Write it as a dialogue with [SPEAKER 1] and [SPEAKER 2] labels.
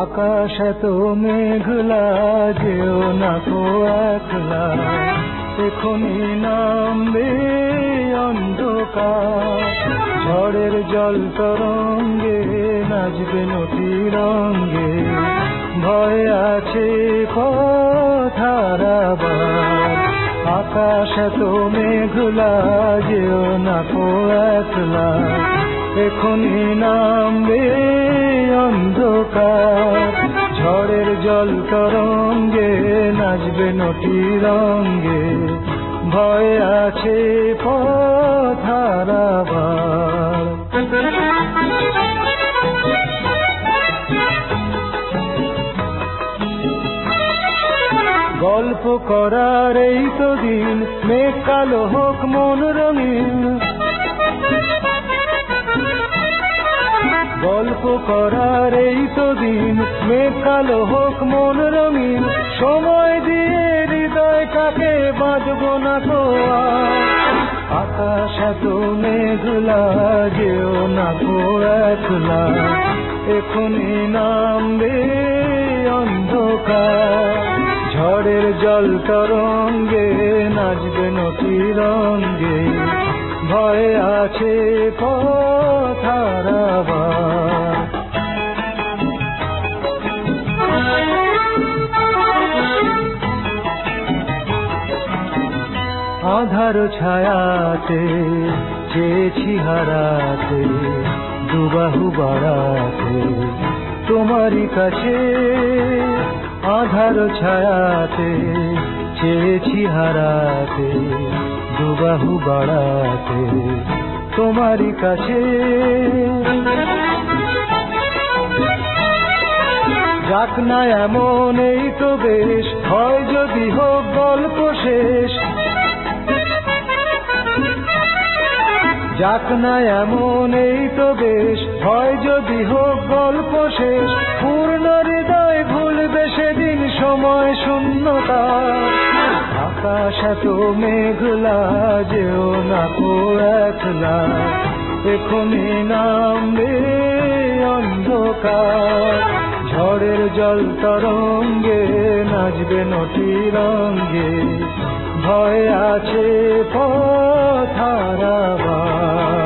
[SPEAKER 1] আকাশ এত মেঘলা, যেও না কো একলা, এখনি নামবে অন্ধকার। ঝড়ের জল তরঙ্গে নাচবে নদী রঙ্গে, ভয় আছে পথ হারাবার। আকাশ এত মেঘলা, যেও না কো একলা, এখনি নামবে অন্ধকার। ঝড়ের জল তরঙ্গে নাচবে নদী রঙ্গে, ভয় আছে পথ হারাবার। গল্প করার এই তো দিন, মেঘ কালো হোক মন রঙিন। গল্প করার এই তো দিন, মেঘ কালো হোক মন রঙিন। সময় দিয়ে হৃদয়টাকে বাঁধবো না তো আর। আকাশ এত মেঘলা, যেও না কো একলা, এখনি নামবে অন্ধকার। ঝড়ের জল তরঙ্গে নাচবে নদী রঙ্গে, ভয় আছে পথ হারাবার। আধার ছায়াতে চেয়েছি হারাতে, দুবাহু বাড়াতে তোমারই কাছে। আধার ছায়াতে চেয়েছি হারাতে, দুবাহু বাড়াতে তোমারই কাছে। যাক না এমন এই তো বেশ, হয় যদি হোক গল্প শেষ। যাক না এমন এই তো বেশ, হয় যদি হোক গল্প শেষ। পূর্ণ হৃদয় ভুলবে সেদিন সময় শূন্যতা। আকাশ এত মেঘলা, যেও না কো একলা, এখনি নামবে অন্ধকার। ঝড়ের জল তরঙ্গে নাচবে নদী রঙ্গে, ভয় আছে পথ হারাবার।